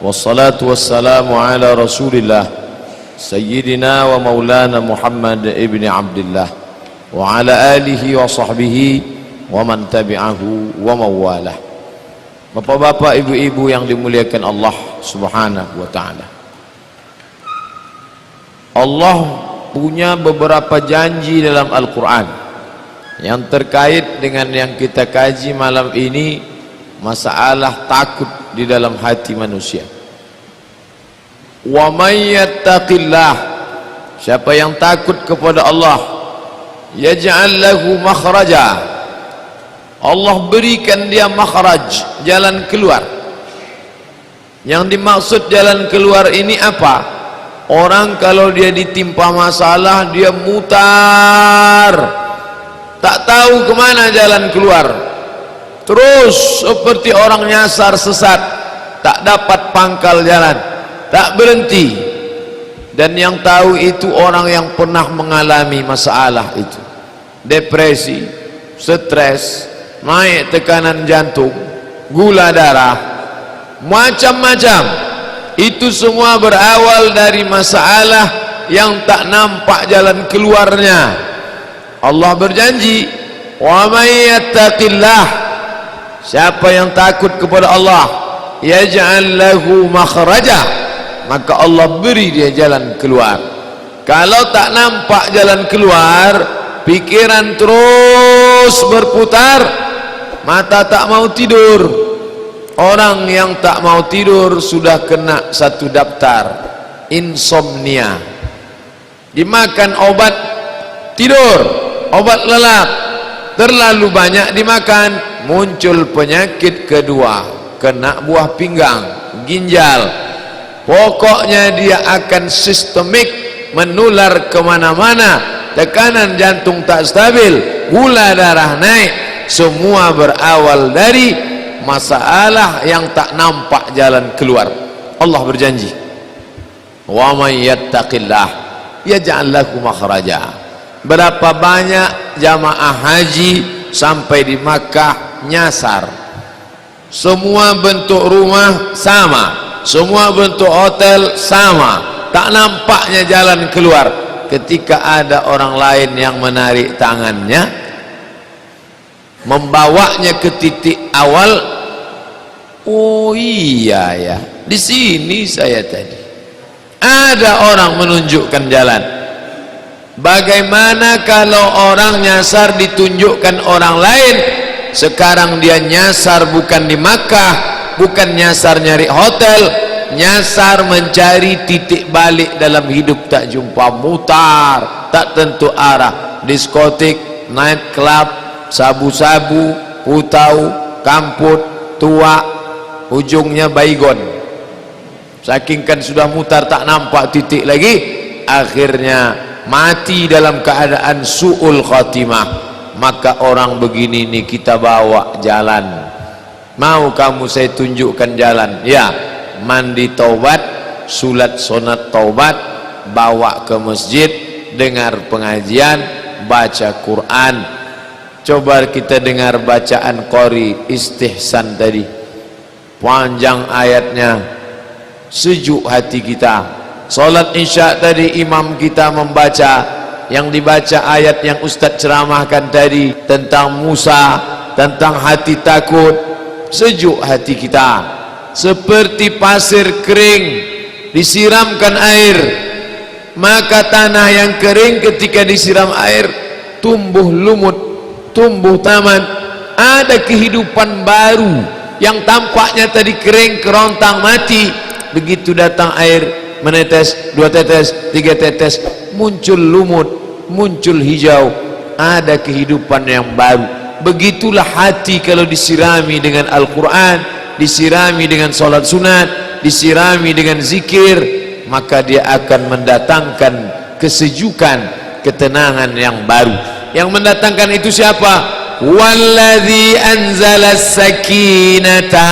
wassalatu wassalamu ala rasulillah sayyidina wa maulana Muhammad ibn Abdullah wa ala alihi wa sahbihi wa man tabi'ahu wa mawalah. Bapak-bapak, ibu-ibu yang dimuliakan Allah subhanahu wa ta'ala, Allah punya beberapa janji dalam Al-Quran yang terkait dengan yang kita kaji malam ini, masalah takut di dalam hati manusia. Wa may yattaqillah, siapa yang takut kepada Allah, yaj'al lahu makhraja, Allah berikan dia makhraj, jalan keluar. Yang dimaksud jalan keluar ini apa? Orang kalau dia ditimpa masalah, dia mutar, tak tahu kemana jalan keluar, terus seperti orang nyasar sesat, tak dapat pangkal jalan, tak berhenti. Dan yang tahu itu orang yang pernah mengalami masalah itu, depresi, stres, naik tekanan jantung, gula darah, macam-macam. Itu semua berawal dari masalah yang tak nampak jalan keluarnya. Allah berjanji, wa may yattaqillah, siapa yang takut kepada Allah, yaj'al lahu makhraja, maka Allah beri dia jalan keluar. Kalau tak nampak jalan keluar, pikiran terus berputar, mata tak mau tidur. Orang yang tak mau tidur sudah kena satu daftar insomnia. Dimakan obat tidur, obat lelap, terlalu banyak dimakan, muncul penyakit kedua, kena buah pinggang, ginjal. Pokoknya dia akan sistemik, menular kemana-mana. Tekanan jantung tak stabil, gula darah naik. Semua berawal dari masalah yang tak nampak jalan keluar. Allah berjanji, wa may yattaqillah yaj'al lahu makhraja. Berapa banyak jamaah haji sampai di Makkah nyasar, semua bentuk rumah sama, semua bentuk hotel sama, tak nampaknya jalan keluar. Ketika ada orang lain yang menarik tangannya, membawanya ke titik awal. Oh iya ya, di sini saya tadi. Ada orang menunjukkan jalan. Bagaimana kalau orang nyasar ditunjukkan orang lain? Sekarang dia nyasar bukan di Makkah, bukan nyasar nyari hotel, nyasar mencari titik balik dalam hidup. Tak jumpa, mutar, tak tentu arah. Diskotik, night club, sabu-sabu, putau, kamput, tua, ujungnya baygon. Saking kan sudah mutar tak nampak titik lagi, akhirnya mati dalam keadaan su'ul khatimah. Maka orang begini ini kita bawa jalan. Mau kamu saya tunjukkan jalan? Ya, mandi taubat, sulat sunat taubat, bawa ke masjid, dengar pengajian, baca Quran. Coba kita dengar bacaan Qori Istihsan tadi, panjang ayatnya, sejuk hati kita. Salat isya tadi imam kita membaca, yang dibaca ayat yang Ustaz ceramahkan tadi tentang Musa, tentang hati takut, sejuk hati kita. Seperti pasir kering disiramkan air, maka tanah yang kering ketika disiram air tumbuh lumut, tumbuh taman, ada kehidupan baru. Yang tampaknya tadi kering, kerontang, mati, begitu datang air, menetes, 2 tetes, 3 tetes, muncul lumut, muncul hijau, ada kehidupan yang baru. Begitulah hati kalau disirami dengan Al-Quran, disirami dengan salat sunat, disirami dengan zikir, maka dia akan mendatangkan kesejukan, ketenangan yang baru. Yang mendatangkan itu siapa? Walladzi anzala sakinata,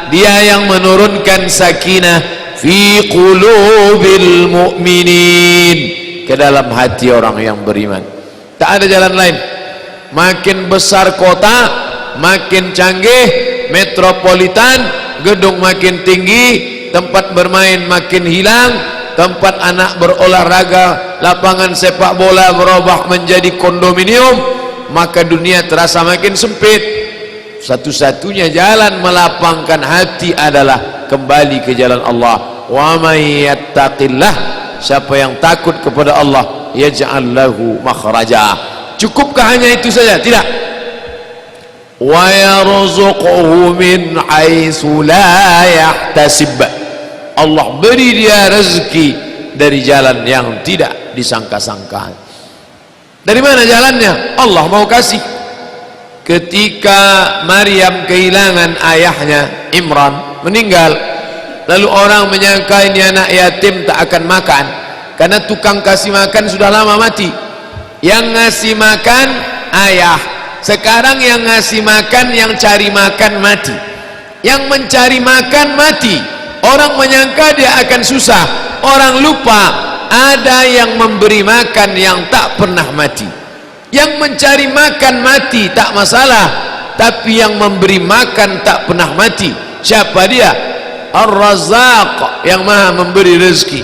dia yang menurunkan sakinah fi qulubil mu'minin, ke dalam hati orang yang beriman. Tak ada jalan lain. Makin besar kota, makin canggih, metropolitan, gedung makin tinggi, tempat bermain makin hilang, tempat anak berolahraga, lapangan sepak bola berubah menjadi kondominium, maka dunia terasa makin sempit. Satu-satunya jalan melapangkan hati adalah kembali ke jalan Allah. Wa may yattaqillah, siapa yang takut kepada Allah, yaj'al lahu makhraja. Cukupkah hanya itu saja? Tidak. Wa yarzuquhu min haitsu la yahtasib. Allah beri dia rezeki dari jalan yang tidak disangka-sangka. Dari mana jalannya? Allah mau kasih. Ketika Maryam kehilangan ayahnya Imran, meninggal, lalu orang menyangka ini anak yatim tak akan makan karena tukang kasih makan sudah lama mati. Yang ngasih makan ayah, sekarang yang ngasih makan, yang cari makan mati, yang mencari makan mati. Orang menyangka dia akan susah, orang lupa ada yang memberi makan yang tak pernah mati. Yang mencari makan mati tak masalah, tapi yang memberi makan tak pernah mati. Siapa dia? Ar-Razzaq, yang maha memberi rezeki.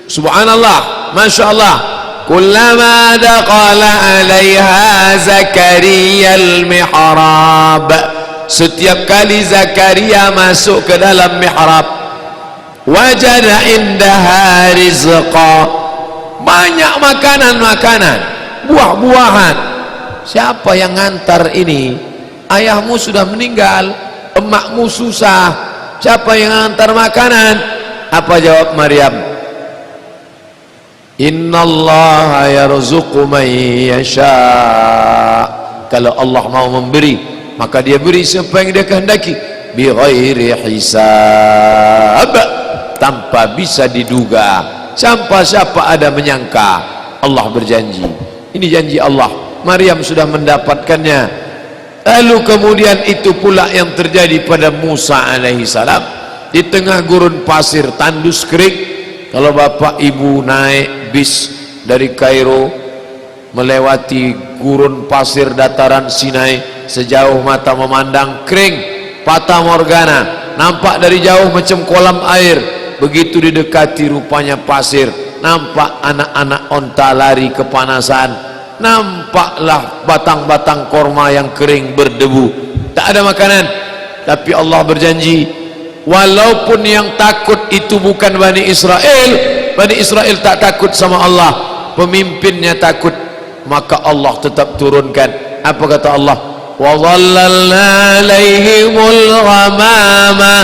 Subhanallah, Masya Allah. Kullama daqala alaiha Zakaria al-mihrab, setiap kali Zakaria masuk ke dalam mihrab, wajada indaha rizqa, banyak makanan-makanan, buah-buahan. Siapa yang ngantar ini? Ayahmu sudah meninggal, emakmu susah, siapa yang ngantar makanan? Apa jawab Maryam? Innallaha yarzuqu man yasha. Kalau Allah mau memberi, maka dia beri siapa yang dia kehendaki, bi ghairi hisab, tanpa bisa diduga. Siapa ada menyangka. Allah berjanji, ini janji Allah. Maryam sudah mendapatkannya. Lalu kemudian itu pula yang terjadi pada Musa alaihissalam. Di tengah gurun pasir tandus kering. Kalau bapak ibu naik bis dari Kairo melewati gurun pasir dataran Sinai, sejauh mata memandang kering, fata morgana, nampak dari jauh macam kolam air. Begitu didekati rupanya pasir, nampak anak-anak onta lari kepanasan, nampaklah batang-batang korma yang kering berdebu. Tak ada makanan, tapi Allah berjanji, walaupun yang takut itu bukan Bani Israel, Bani Israel tak takut sama Allah, pemimpinnya takut, maka Allah tetap turunkan. Apa kata Allah? Wa dhallalna alaihimul ghamama,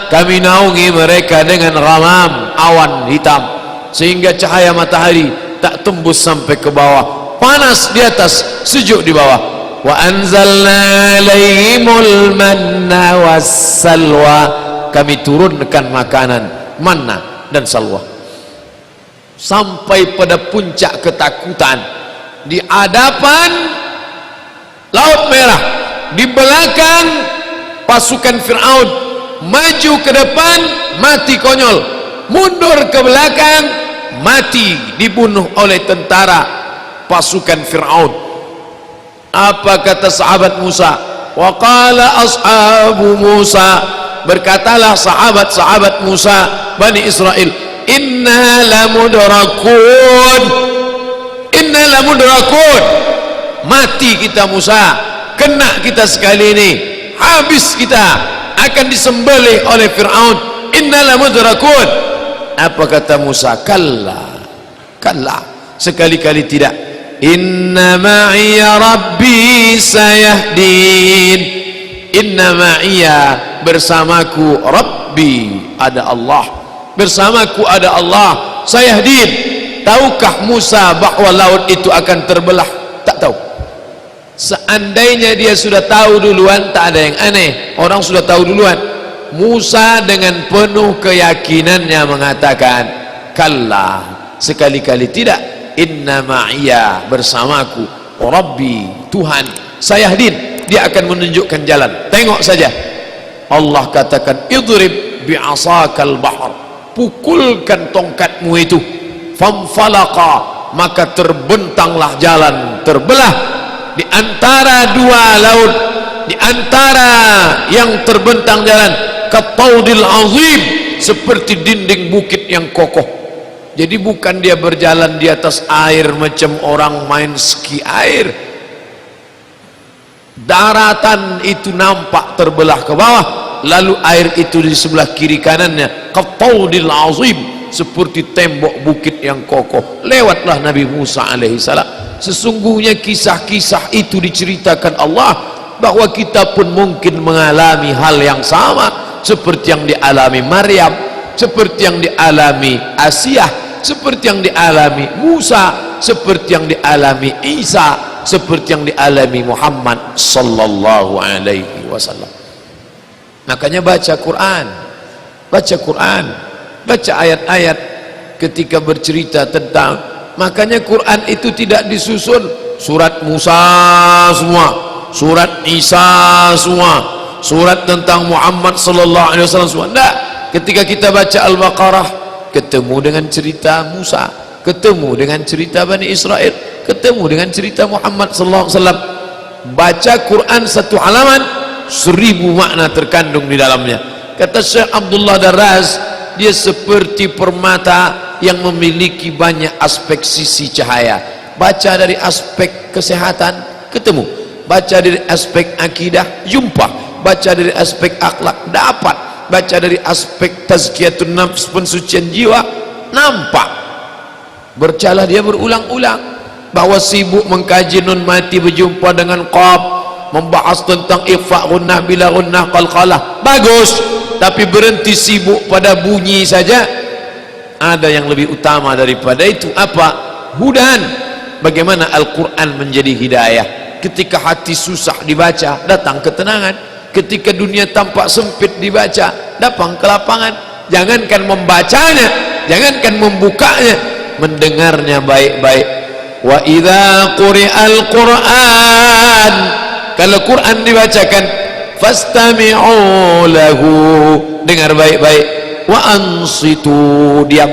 kami naungi mereka dengan ghamam, awan hitam, sehingga cahaya matahari tak tembus sampai ke bawah, panas di atas, sejuk di bawah. Wa anzalna alaihimul manna wassalwa, kami turunkan makanan manna dan salwa. Sampai pada puncak ketakutan, di hadapan Laut Merah, di belakang pasukan Fir'aun, maju ke depan mati konyol, mundur ke belakang mati dibunuh oleh tentara pasukan Fir'aun. Apa kata sahabat Musa? Wa qala ashabu Musa, berkatalah sahabat-sahabat Musa Bani Israel, inna lamudrakun, inna lamudrakun, mati kita Musa, kena kita sekali ini, habis kita, akan disembelih oleh Fir'aun. Inna lamudrakun. Apa kata Musa? Kalla, kalla, sekali-kali tidak. Inna ma'iya rabbi sayahdin, inna ma'iya, bersamaku, rabbi, ada Allah, bersamaku ada Allah, sayahdin. Tahukah Musa bahwa laut itu akan terbelah? Tak tahu. Seandainya dia sudah tahu duluan, tak ada yang aneh, orang sudah tahu duluan. Musa dengan penuh keyakinannya mengatakan, kalla, sekali-kali tidak. Inna ma'iya, bersamaku, rabbi, Tuhan, sayahdin, dia akan menunjukkan jalan. Tengok saja. Allah katakan, idrib bi'asakal bahr, pukulkan tongkatmu itu, famfalaqa, maka terbentanglah jalan, terbelah di antara dua laut, di antara yang terbentang jalan, kataudil azim, seperti dinding bukit yang kokoh. Jadi bukan dia berjalan di atas air macam orang main ski air. Daratan itu nampak terbelah ke bawah, lalu air itu di sebelah kiri kanannya qattaudil azim, seperti tembok bukit yang kokoh. Lewatlah Nabi Musa alaihissalam. Sesungguhnya kisah-kisah itu diceritakan Allah bahwa kita pun mungkin mengalami hal yang sama seperti yang dialami Maryam, seperti yang dialami Asiyah, seperti yang dialami Musa, seperti yang dialami Isa, seperti yang dialami Muhammad sallallahu alaihi wasallam. Makanya baca Quran, baca Quran, baca ayat-ayat ketika bercerita tentang, makanya Quran itu tidak disusun surat Musa semua, surat Isa semua, surat tentang Muhammad sallallahu alaihi wasallam semua. Tidak. Ketika kita baca Al-Baqarah, ketemu dengan cerita Musa, ketemu dengan cerita Bani Israel, ketemu dengan cerita Muhammad sallallahu alaihi wasallam. Baca Quran satu halaman, 1000 makna terkandung di dalamnya. Kata Syekh Abdullah Darraz, dia seperti permata yang memiliki banyak aspek sisi cahaya. Baca dari aspek kesehatan, ketemu. Baca dari aspek akidah, jumpa. Baca dari aspek akhlak, dapat. Baca dari aspek tazkiyatun nafs, pensucian jiwa, nampak. Bercalah dia berulang-ulang bahwa sibuk mengkaji nun mati berjumpa dengan qaf, membahas tentang ikhfa gunnah bila gunnah qalqalah, bagus, tapi berhenti sibuk pada bunyi saja. Ada yang lebih utama daripada itu. Apa? Hudan. Bagaimana Al-Quran menjadi hidayah. Ketika hati susah dibaca, datang ketenangan. Ketika dunia tampak sempit dibaca, datang kelapangan. Jangankan membacanya, jangankan membukanya, mendengarnya baik-baik. Wa idza quri'al Qur'an, kalau Quran dibacakan, fastami'u lahu, dengar baik-baik, wa ansitu, diam,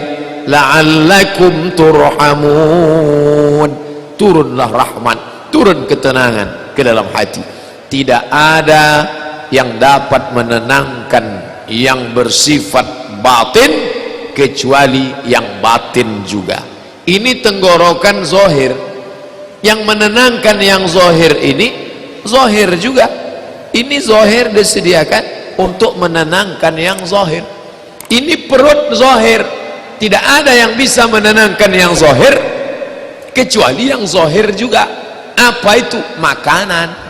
la'allakum turhamun, turunlah rahmat, turun ketenangan ke dalam hati. Tidak ada yang dapat menenangkan yang bersifat batin kecuali yang batin juga. Ini tenggorokan zahir. Yang menenangkan yang zahir ini zahir juga. Ini zahir disediakan untuk menenangkan yang zahir. Ini perut zahir. Tidak ada yang bisa menenangkan yang zahir kecuali yang zahir juga. Apa itu? Makanan.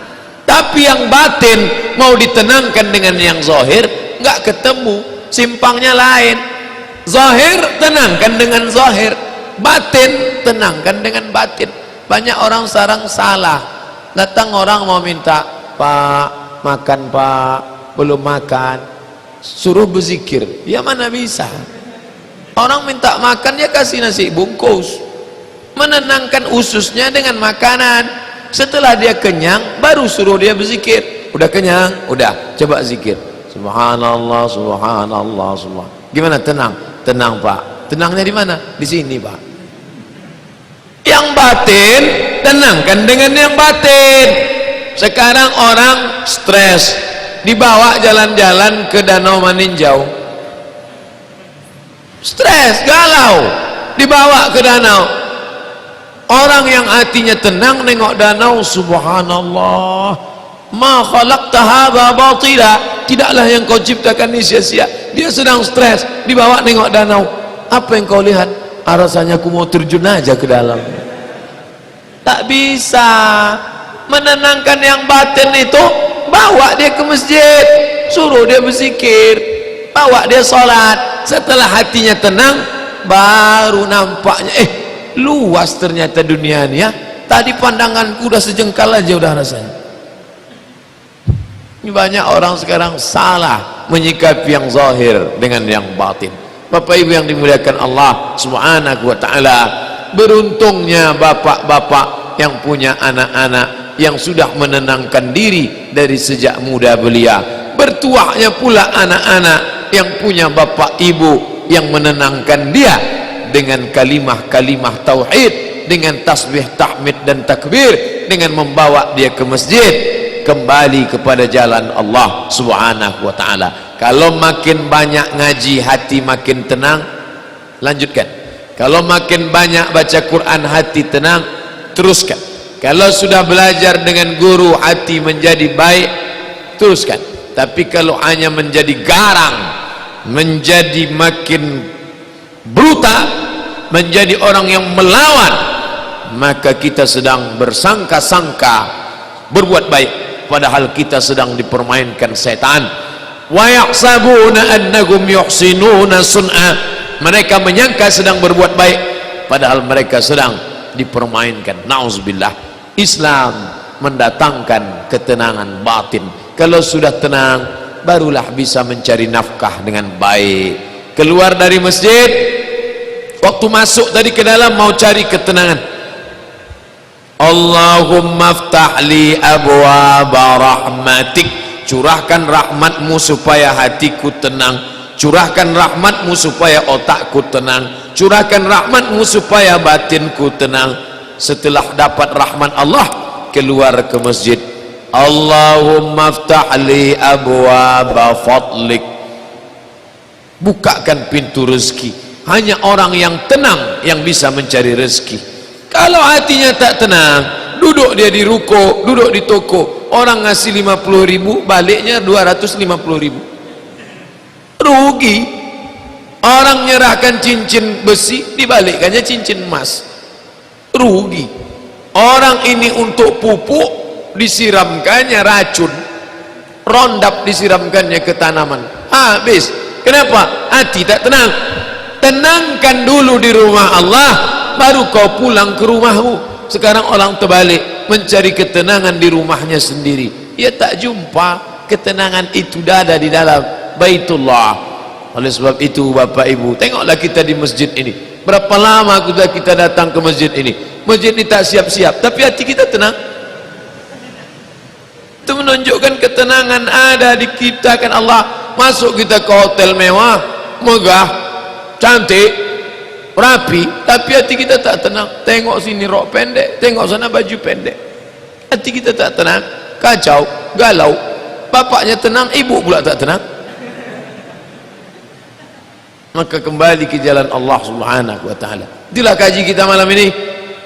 Tapi yang batin mau ditenangkan dengan yang zahir, nggak ketemu, simpangnya lain. Zahir tenangkan dengan zahir, batin tenangkan dengan batin. Banyak orang sekarang salah. Datang orang mau minta, Pak, makan Pak, belum makan, suruh berzikir. Ya mana bisa. Orang minta makan, ya kasih nasi bungkus, menenangkan ususnya dengan makanan. Setelah dia kenyang, baru suruh dia berzikir. Udah kenyang, udah, coba zikir. Subhanallah, subhanallah, subhanallah. Gimana? Tenang? Tenang Pak. Tenangnya di mana? Di sini Pak. Yang batin, tenangkan dengan yang batin. Sekarang orang stres, dibawa jalan-jalan ke Danau Maninjau. Stres, galau, dibawa ke danau. Orang yang hatinya tenang nengok danau, subhanallah, ma khalaqta hadza batila, tidaklah yang kau ciptakan ini sia-sia. Dia sedang stres, dibawa nengok danau. Apa yang kau lihat? Rasanya aku mau terjun aja ke dalam. Tak bisa. Menenangkan yang batin itu, bawa dia ke masjid, suruh dia berzikir, bawa dia sholat. Setelah hatinya tenang, baru nampaknya luas ternyata dunia ini ya. Tadi pandanganku udah sejengkal aja udah rasanya. Ini banyak orang sekarang salah menyikapi yang zahir dengan yang batin. Bapak Ibu yang dimuliakan Allah Subhanahu wa taala, beruntungnya bapak-bapak yang punya anak-anak yang sudah menenangkan diri dari sejak muda belia. Bertuahnya pula anak-anak yang punya bapak ibu yang menenangkan dia dengan kalimah-kalimah tauhid, dengan tasbih, tahmid dan takbir, dengan membawa dia ke masjid, kembali kepada jalan Allah Subhanahu wa taala. Kalau makin banyak ngaji hati makin tenang, lanjutkan. Kalau makin banyak baca Quran hati tenang, teruskan. Kalau sudah belajar dengan guru hati menjadi baik, teruskan. Tapi kalau hanya menjadi garang, menjadi makin brutal, menjadi orang yang melawan, maka kita sedang bersangka-sangka berbuat baik, padahal kita sedang dipermainkan setan. Wa yahsabuna annahum yuhsinuna sun'a, mereka menyangka sedang berbuat baik padahal mereka sedang dipermainkan. Nauzubillah. Islam mendatangkan ketenangan batin. Kalau sudah tenang, barulah bisa mencari nafkah dengan baik. Keluar dari masjid, waktu masuk tadi ke dalam mau cari ketenangan. Allahumma aftah li abwaaba rahmatik, curahkan rahmatmu supaya hatiku tenang, curahkan rahmatmu supaya otakku tenang, curahkan rahmatmu supaya batinku tenang. Setelah dapat rahmat Allah, keluar ke masjid, Allahumma aftah li abwaaba fadlik, bukakan pintu rezeki. Hanya orang yang tenang yang bisa mencari rezeki. Kalau hatinya tak tenang, duduk dia di ruko, duduk di toko, orang ngasih 50.000, baliknya 250.000, rugi. Orang nyerahkan cincin besi, dibalikkannya cincin emas, rugi. Orang ini untuk pupuk, disiramkannya racun, rondap disiramkannya ke tanaman, habis. Kenapa? Hati tak tenang. Tenangkan dulu di rumah Allah, baru kau pulang ke rumahmu. Sekarang orang terbalik, mencari ketenangan di rumahnya sendiri. Ia tak jumpa ketenangan itu ada di dalam Baitullah. Oleh sebab itu Bapak Ibu, tengoklah kita di masjid ini. Berapa lama kita datang ke masjid ini. Masjid ini tak siap-siap, tapi hati kita tenang. Itu menunjukkan ketenangan ada di kita kan Allah. Masuk kita ke hotel mewah, megah, cantik, rapi, tapi hati kita tak tenang. Tengok sini rok pendek, tengok sana baju pendek, hati kita tak tenang, kacau, galau. Bapaknya tenang, ibu pula tak tenang. Maka kembali ke jalan Allah Subhanahu wa ta'ala. Itulah kaji kita malam ini.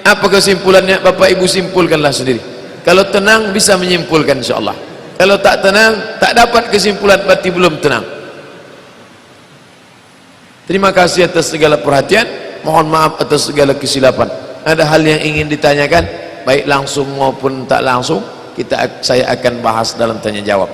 Apa kesimpulannya? Bapak Ibu simpulkanlah sendiri. Kalau tenang bisa menyimpulkan insyaAllah. Kalau tak tenang, tak dapat kesimpulan, berarti belum tenang. Terima kasih atas segala perhatian. Mohon maaf atas segala kesilapan. Ada hal yang ingin ditanyakan, baik langsung maupun tak langsung, saya akan bahas dalam tanya jawab.